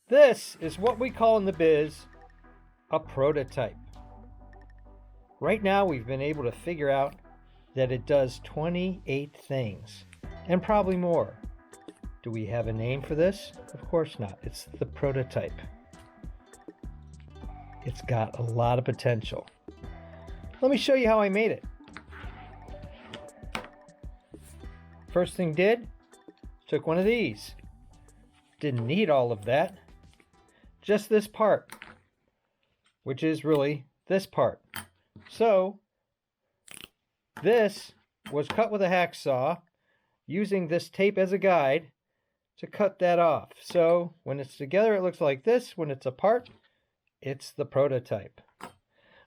This is what we call in the biz a prototype. Right now we've been able to figure out that it does 28 things, and probably more. Do we have a name for this? Of course not. It's the prototype. It's got a lot of potential. Let me show you how I made it. First thing did, took one of these. Didn't need all of that. Just this part, which is really this part. So this was cut with a hacksaw using this tape as a guide to cut that off. So when it's together it looks like this. When it's apart, it's the prototype.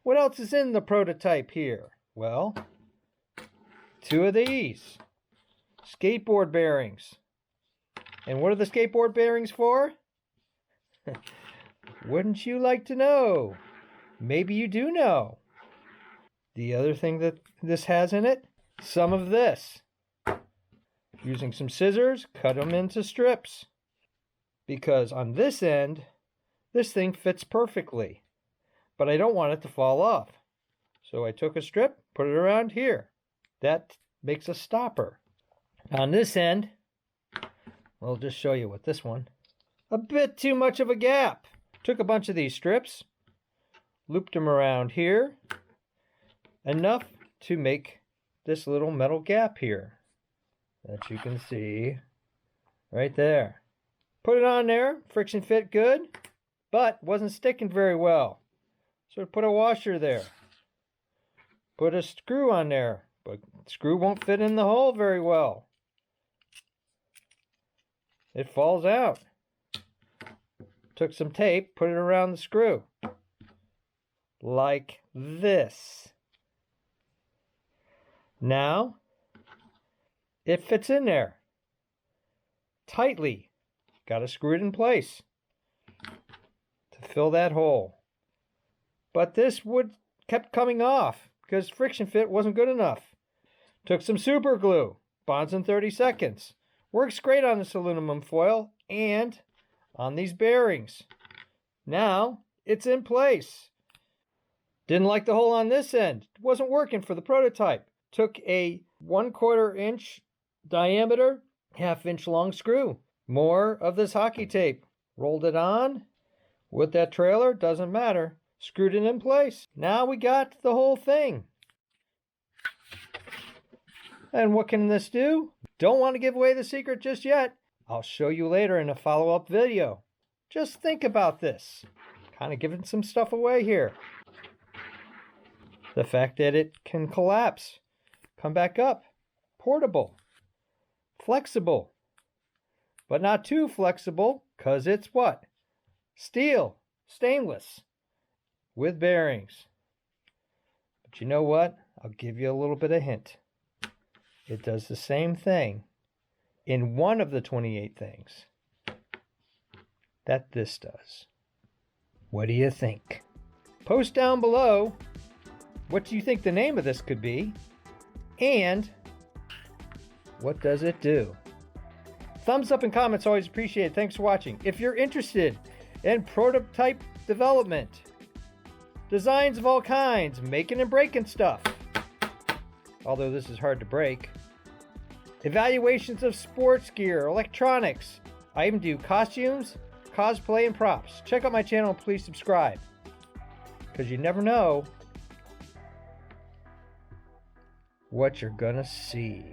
What else is in the prototype here? Well, two of these skateboard bearings. And what are the skateboard bearings for? Wouldn't you like to know? Maybe you do know. The other thing that this has in it, some of this. Using some scissors, cut them into strips. Because on this end, this thing fits perfectly. But I don't want it to fall off. So I took a strip, put it around here. That makes a stopper. On this end, I'll just show you with this one. A bit too much of a gap. Took a bunch of these strips, looped them around here, enough to make this little metal gap here that you can see right there. Put it on there, friction fit good, but wasn't sticking very well. So put a washer there. Put a screw on there, but the screw won't fit in the hole very well. It falls out. Took some tape, put it around the screw. Like this. Now, it fits in there. Tightly. Got to screw it in place to fill that hole. But this wood kept coming off because friction fit wasn't good enough. Took some super glue. Bonds in 30 seconds. Works great on this aluminum foil and on these bearings. Now it's in place. Didn't like the hole on this end. It wasn't working for the prototype. Took a 1/4 inch diameter, 1/2 inch long screw. More of this hockey tape. Rolled it on with that trailer, doesn't matter. Screwed it in place. Now we got the whole thing. And what can this do? Don't want to give away the secret just yet. I'll show you later in a follow-up video. Just think about this. Kind of giving some stuff away here. The fact that it can collapse, come back up, portable, flexible, but not too flexible because it's what? Steel, stainless, with bearings. But you know what? I'll give you a little bit of hint. It does the same thing in one of the 28 things that this does. What do you think? Post down below what do you think the name of this could be, and what does it do? Thumbs up and comments always appreciated. Thanks for watching. If you're interested in prototype development, designs of all kinds, making and breaking stuff, although this is hard to break, evaluations of sports gear, electronics, I even do costumes, cosplay, and props. Check out my channel and please subscribe, because you never know what you're gonna see.